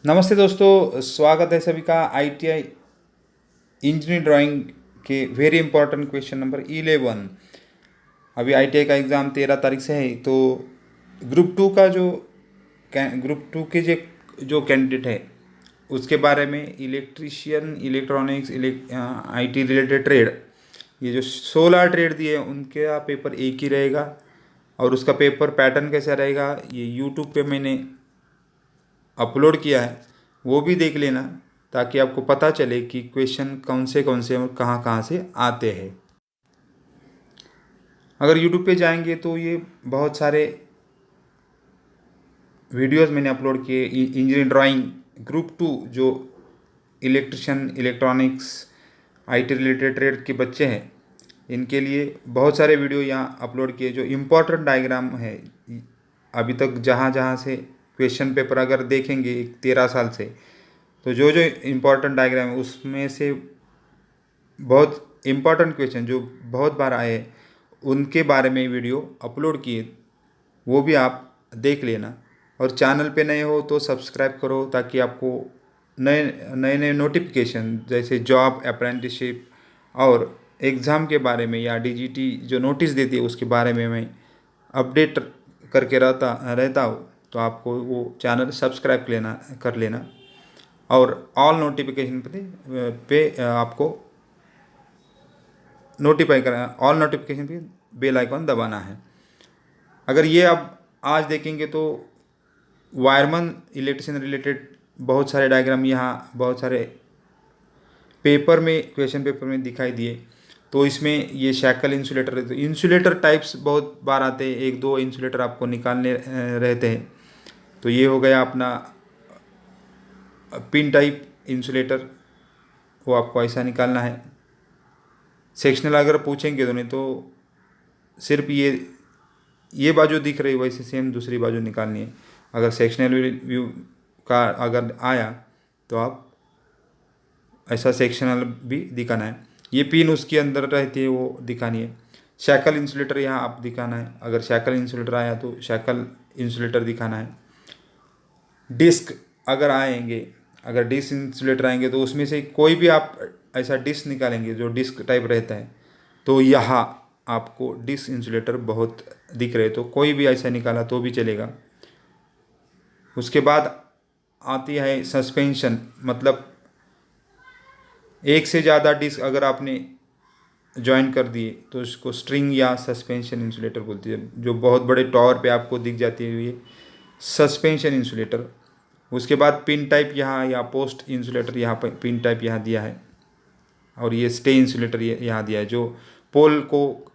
नमस्ते दोस्तों, स्वागत है सभी का आईटीआई इंजीनियरिंग ड्राइंग के वेरी इंपॉर्टेंट क्वेश्चन नंबर 11। अभी आईटीआई का एग्ज़ाम 13 तारीख से है। तो ग्रुप टू के जो कैंडिडेट है उसके बारे में electrician, electronics, IT related trade, ये जो 16 ट्रेड दिए उनका पेपर एक ही रहेगा। और उसका पेपर पैटर्न कैसा रहेगा ये यूट्यूब पे मैंने अपलोड किया है, वो भी देख लेना ताकि आपको पता चले कि क्वेश्चन कौन से और कहाँ कहाँ से आते हैं। अगर यूट्यूब पे जाएंगे तो ये बहुत सारे वीडियोस मैंने अपलोड किए। इंजीनियरिंग ड्राइंग ग्रुप टू जो electrician, electronics, IT related trade के बच्चे हैं इनके लिए बहुत सारे वीडियो यहाँ अपलोड किए। जो इम्पोर्टेंट डायग्राम है अभी तक जहाँ जहाँ से क्वेश्चन पेपर अगर देखेंगे 13 साल से, तो जो जो इम्पोर्टेंट डायग्राम है उसमें से बहुत इम्पोर्टेंट क्वेश्चन जो बहुत बार आए उनके बारे में वीडियो अपलोड किए, वो भी आप देख लेना। और चैनल पे नए हो तो सब्सक्राइब करो ताकि आपको नए नए नए नोटिफिकेशन जैसे जॉब, अप्रेंटिसशिप और एग्ज़ाम के बारे में या डीजीटी जो नोटिस देती है उसके बारे में मैं अपडेट करके रहता हूँ। तो आपको वो चैनल सब्सक्राइब कर लेना और ऑल नोटिफिकेशन पे आपको नोटिफाई करना, ऑल नोटिफिकेशन पे बेल आइकॉन दबाना है। अगर ये आप आज देखेंगे तो वायरमन इलेक्ट्रिशियन रिलेटेड बहुत सारे डायग्राम यहाँ बहुत सारे पेपर में, क्वेश्चन पेपर में दिखाई दिए। तो इसमें ये शैकल इंसुलेटर है, तो इंसुलेटर टाइप्स बहुत बार आते हैं, एक दो इंसुलेटर आपको निकालने रहते हैं। तो ये हो गया अपना पिन टाइप इंसुलेटर, वो आपको ऐसा निकालना है। सेक्शनल अगर पूछेंगे तो नहीं तो सिर्फ ये बाजू दिख रही वैसे सेम दूसरी बाजू निकालनी है। अगर सेक्शनल व्यू का अगर आया तो आप ऐसा सेक्शनल भी दिखाना है। ये पिन उसके अंदर रहती है वो दिखानी है। शैकल इंसुलेटर यहाँ आप दिखाना है, अगर शैकल इंसुलेटर आया तो शैकल इंसुलेटर दिखाना है। डिस्क अगर आएंगे, अगर डिस्क इंसुलेटर आएंगे तो उसमें से कोई भी आप ऐसा डिस्क निकालेंगे जो डिस्क टाइप रहता है, तो यहाँ आपको डिस्क इंसुलेटर बहुत दिख रहे, तो कोई भी ऐसा निकाला तो भी चलेगा। उसके बाद आती है सस्पेंशन, मतलब एक से ज़्यादा डिस्क अगर आपने ज्वाइन कर दिए तो उसको स्ट्रिंग या सस्पेंशन इंसुलेटर बोलती है। जो बहुत बड़े टावर पे आपको दिख जाती है ये सस्पेंशन इंसुलेटर। उसके बाद पिन टाइप यहाँ या पोस्ट इंसुलेटर यहाँ पर पिन टाइप यहाँ दिया है, और ये स्टे इंसुलेटर यहाँ दिया है। जो पोल को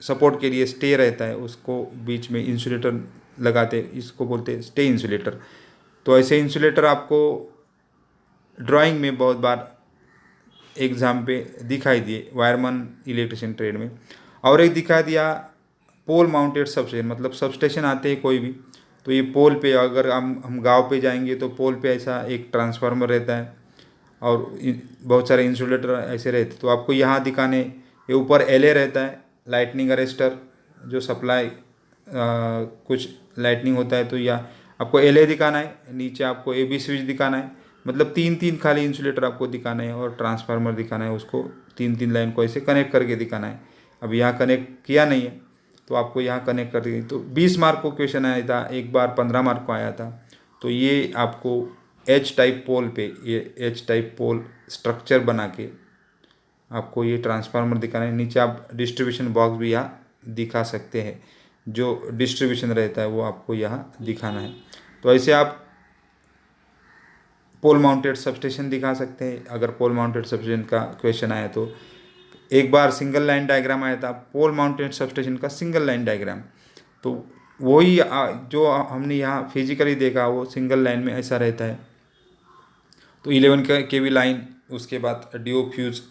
सपोर्ट के लिए स्टे रहता है उसको बीच में इंसुलेटर लगाते, इसको बोलते हैं स्टे इंसुलेटर। तो ऐसे इंसुलेटर आपको ड्राइंग में बहुत बार एग्ज़ाम पे दिखाई दिए वायरमैन इलेक्ट्रिशियन ट्रेड में। और एक दिखा दिया पोल माउंटेड सबस्टेशन, मतलब सबस्टेशन आते हैं कोई भी, तो ये पोल पे अगर हम गांव पे जाएंगे तो पोल पे ऐसा एक ट्रांसफार्मर रहता है और बहुत सारे इंसुलेटर ऐसे रहते, तो आपको यहाँ दिखाने। ये ऊपर एलए रहता है, लाइटनिंग अरेस्टर, जो सप्लाई कुछ लाइटनिंग होता है तो या आपको एलए दिखाना है, नीचे आपको एबी स्विच दिखाना है, मतलब तीन तीन खाली इंसुलेटर आपको दिखाना है और ट्रांसफार्मर दिखाना है, उसको तीन तीन लाइन को ऐसे कनेक्ट करके दिखाना है। अब यहाँ कनेक्ट किया नहीं है तो आपको यहाँ कनेक्ट कर दी। तो 20 मार्क को क्वेश्चन आया था, एक बार 15 मार्क को आया था। तो ये आपको एच टाइप पोल पे, ये एच टाइप पोल स्ट्रक्चर बना के आपको ये ट्रांसफार्मर दिखाना है। नीचे आप डिस्ट्रीब्यूशन बॉक्स भी यहाँ दिखा सकते हैं, जो डिस्ट्रीब्यूशन रहता है वो आपको यहाँ दिखाना है। तो ऐसे आप पोल माउंटेड सबस्टेशन दिखा सकते हैं। अगर पोल माउंटेड सबस्टेशन का क्वेश्चन आया तो एक बार सिंगल लाइन डायग्राम आया था पोल माउंटेड सबस्टेशन का, सिंगल लाइन डायग्राम। तो वही जो हमने यहाँ फिजिकली देखा वो सिंगल लाइन में ऐसा रहता है। तो 11 केवी लाइन, उसके बाद डीओ फ्यूज़,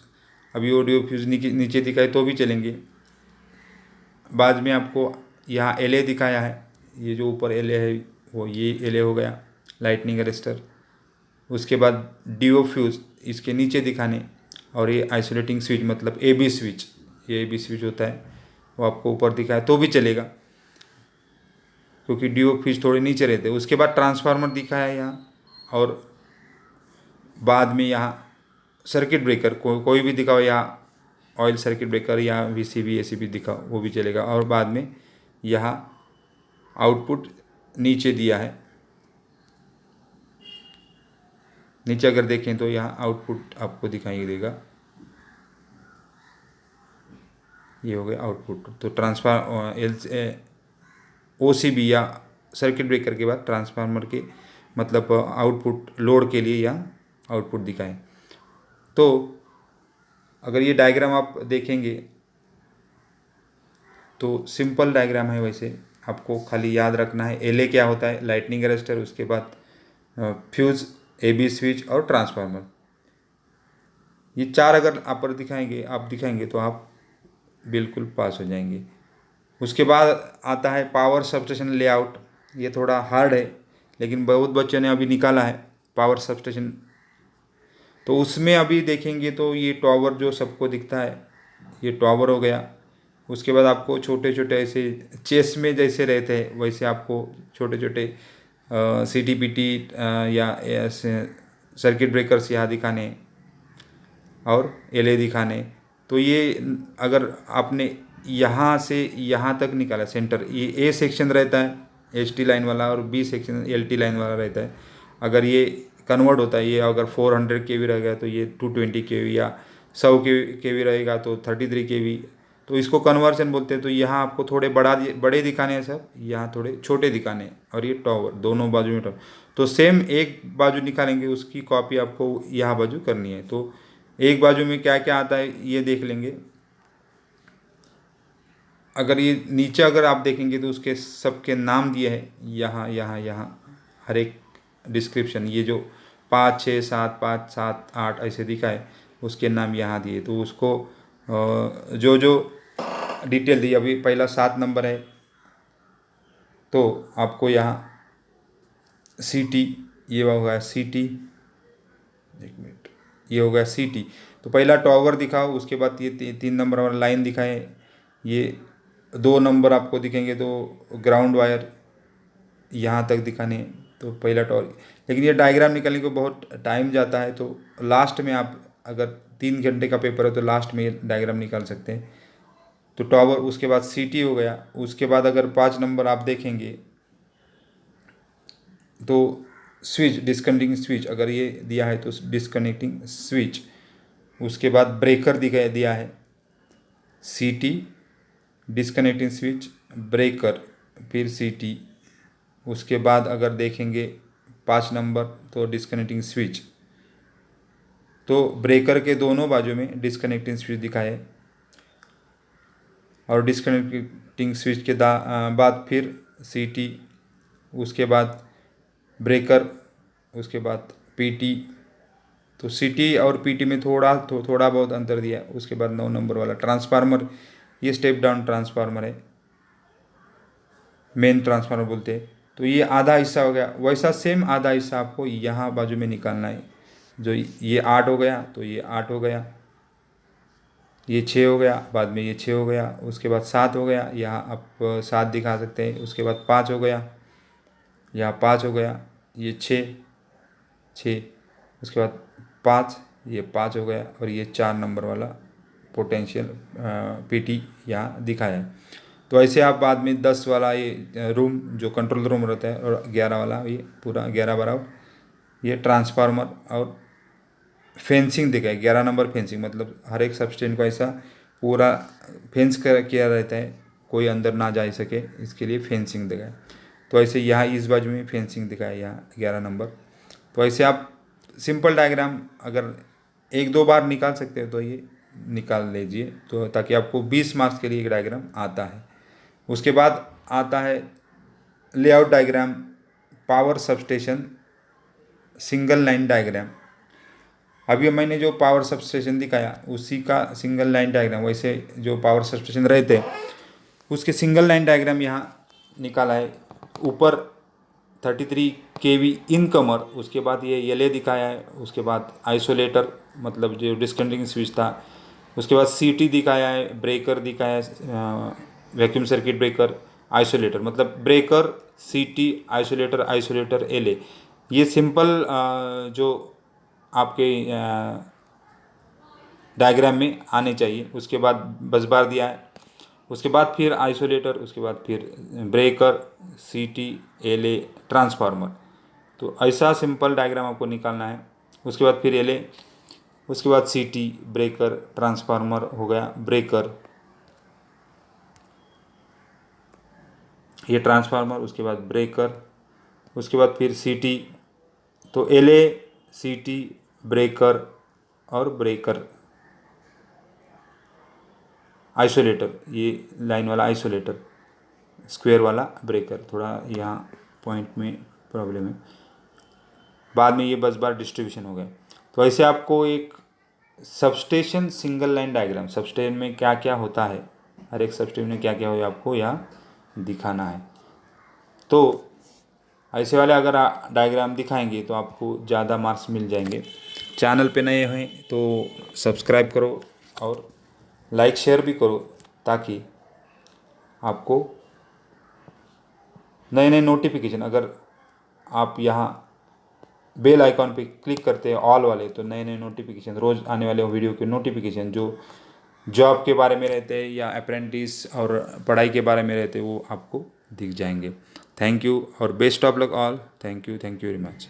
अभी वो डीओ फ्यूज़ नीचे दिखाए तो भी चलेंगे। बाद में आपको यहाँ एलए दिखाया है, ये जो ऊपर एलए है वो ये एलए हो गया, लाइटनिंग अरेस्टर। उसके बाद डीओ फ्यूज़ इसके नीचे दिखाने, और ये आइसोलेटिंग स्विच मतलब एबी स्विच, ये एबी स्विच होता है वो आपको ऊपर दिखाया तो भी चलेगा क्योंकि डीओ फ्यूज थोड़े नीचे रहते हैं। उसके बाद ट्रांसफार्मर दिखाया है यहाँ, और बाद में यहाँ सर्किट ब्रेकर कोई भी दिखाओ, यहाँ ऑयल सर्किट ब्रेकर या वीसीबी एसीबी दिखाओ वो भी चलेगा। और बाद में यहाँ आउटपुट नीचे दिया है, नीचे अगर देखें तो यहाँ आउटपुट आपको दिखाई देगा, ये हो गया आउटपुट। तो ट्रांसफार्मर ओसीबी या सर्किट ब्रेकर के बाद ट्रांसफार्मर के मतलब आउटपुट लोड के लिए यहाँ आउटपुट दिखाएं। तो अगर ये डायग्राम आप देखेंगे तो सिंपल डायग्राम है, वैसे आपको खाली याद रखना है एलए क्या होता है, लाइटनिंग अरेस्टर, उसके बाद फ्यूज, एबी स्विच और ट्रांसफार्मर। ये चार अगर आप दिखाएंगे तो आप बिल्कुल पास हो जाएंगे। उसके बाद आता है पावर सबस्टेशन लेआउट। ये थोड़ा हार्ड है लेकिन बहुत बच्चों ने अभी निकाला है पावर सबस्टेशन। तो उसमें अभी देखेंगे तो ये टॉवर जो सबको दिखता है, ये टॉवर हो गया। उसके बाद आपको छोटे छोटे ऐसे चेस में जैसे रहते हैं वैसे आपको छोटे छोटे सीटीपीटी या ऐसे सर्किट ब्रेकर्स यहाँ दिखाने और एलए दिखाने। तो ये अगर आपने यहाँ से यहाँ तक निकाला सेंटर, ये ए सेक्शन रहता है एचटी लाइन वाला और बी सेक्शन एलटी लाइन वाला रहता है। अगर ये कन्वर्ट होता है, ये अगर 400 केवी रहेगा तो ये 220 केवी, या 100 केवी रहेगा तो 33 केवी। तो इसको कन्वर्जन बोलते हैं। तो यहाँ आपको थोड़े बड़े दिखाने हैं सर, यहाँ थोड़े छोटे दिखाने हैं। और ये टॉवर दोनों बाजू में टॉवर, तो सेम एक बाजू निकालेंगे उसकी कॉपी आपको यहाँ बाजू करनी है। तो एक बाजू में क्या क्या आता है ये देख लेंगे। अगर ये नीचे अगर आप देखेंगे तो उसके सबके नाम दिए हैं यहाँ यहाँ यहाँ, हर एक डिस्क्रिप्शन, ये जो 5 6 7 5 7 8 ऐसे दिखा है उसके नाम यहाँ दिए। तो उसको जो जो डिटेल दी, अभी पहला 7 नंबर है तो आपको यहाँ सीटी, ये होगा सीटी, एक मिनट, ये हो गया सीटी। तो पहला टॉवर दिखाओ, उसके बाद ये 3 नंबर वाला लाइन दिखाए, ये 2 नंबर आपको दिखेंगे तो ग्राउंड वायर यहाँ तक दिखाने। तो पहला टॉवर, लेकिन ये डायग्राम निकालने को बहुत टाइम जाता है। तो लास्ट में आप अगर 3 घंटे का पेपर है तो लास्ट में ये डायग्राम निकाल सकते हैं। तो टॉवर, उसके बाद सीटी हो गया। उसके बाद अगर 5 नंबर आप देखेंगे तो स्विच, डिस्कनेक्टिंग स्विच, अगर ये दिया है तो डिस्कनेक्टिंग स्विच। उसके बाद ब्रेकर दिया है, सीटी, डिस्कनेक्टिंग स्विच, ब्रेकर, फिर सीटी। उसके बाद अगर देखेंगे 5 नंबर तो डिस्कनेक्टिंग स्विच। तो ब्रेकर के दोनों बाजू में डिस्कनेक्टिंग स्विच दिखाए और डिस्कनेक्टिंग स्विच के बाद फिर सीटी, उसके बाद ब्रेकर, उसके बाद पीटी। तो सीटी और पीटी में थोड़ा बहुत अंतर दिया। उसके बाद 9 नंबर वाला ट्रांसफार्मर, ये स्टेप डाउन ट्रांसफार्मर है, मेन ट्रांसफार्मर बोलते हैं। तो ये आधा हिस्सा हो गया। वैसा सेम आधा हिस्सा आपको यहाँ बाजू में निकालना है। जो ये 8 हो गया तो ये 8 हो गया, ये 6 हो गया, बाद में ये 6 हो गया, उसके बाद 7 हो गया, यहाँ आप 7 दिखा सकते हैं। उसके बाद 5 हो गया, यहाँ 5 हो गया, ये 6, उसके बाद 5, ये 5 हो गया, और ये 4 नंबर वाला पोटेंशियल पीटी यहाँ दिखाया है। तो ऐसे आप बाद में 10 वाला ये रूम जो कंट्रोल रूम रहता है, और 11 वाला ये पूरा 11 बराबर ये ट्रांसफार्मर और फेंसिंग दिखाए। 11 नंबर फेंसिंग, मतलब हर एक सबस्टेशन को ऐसा पूरा किया रहता है, कोई अंदर ना जा सके, इसके लिए फेंसिंग दिखाए। तो ऐसे यहाँ इस बाजू में फेंसिंग दिखाए, यहाँ 11 नंबर। तो ऐसे आप सिंपल डायग्राम अगर 1-2 बार निकाल सकते हो तो ये निकाल लीजिए, तो ताकि आपको 20 मार्क्स के लिए एक डायग्राम आता है। उसके बाद आता है layout diagram, power substation single line diagram. अभी मैंने जो पावर सबस्टेशन दिखाया उसी का सिंगल लाइन डायग्राम, वैसे जो पावर सबस्टेशन रहते हैं उसके सिंगल लाइन डायग्राम यहाँ निकाला है। ऊपर 33 केवी इन कमर, उसके बाद ये एलए दिखाया है, उसके बाद आइसोलेटर मतलब जो डिस्कनेक्टिंग स्विच था, उसके बाद सीटी दिखाया है, ब्रेकर दिखाया है, वैक्यूम सर्किट ब्रेकर, आइसोलेटर, मतलब ब्रेकर, सीटी, आइसोलेटर, एलए। ये सिंपल जो आपके डायग्राम में आने चाहिए। उसके बाद बस बार दिया है, उसके बाद फिर आइसोलेटर, उसके बाद फिर ब्रेकर, सीटी, एलए, ट्रांसफार्मर। तो ऐसा सिंपल डायग्राम आपको निकालना है। उसके बाद फिर एलए, उसके बाद सीटी, ब्रेकर, ट्रांसफार्मर हो गया, ब्रेकर, ये ट्रांसफार्मर, उसके बाद ब्रेकर, उसके बाद फिर सीटी। तो एलए, सीटी, ब्रेकर और ब्रेकर, आइसोलेटर, ये लाइन वाला आइसोलेटर, स्क्वायर वाला ब्रेकर। थोड़ा यहाँ पॉइंट में प्रॉब्लम है, बाद में ये बस बार डिस्ट्रीब्यूशन हो गया। तो ऐसे आपको एक substation single line diagram, substation में क्या क्या होता है, हर एक सबस्टेशन में क्या क्या हो आपको यहाँ दिखाना है। तो ऐसे वाले अगर डायग्राम दिखाएंगे तो आपको ज़्यादा मार्क्स मिल जाएंगे। चैनल पे नए हैं तो सब्सक्राइब करो और लाइक शेयर भी करो, ताकि आपको नए नए नोटिफिकेशन, अगर आप यहाँ बेल आइकॉन पे क्लिक करते हैं ऑल वाले, तो नए नए नोटिफिकेशन, रोज़ आने वाले वीडियो के नोटिफिकेशन जो जॉब के बारे में रहते हैं या अप्रेंटिस और पढ़ाई के बारे में रहते हैं, वो आपको दिख जाएंगे। थैंक यू और best of luck all. Thank you very much.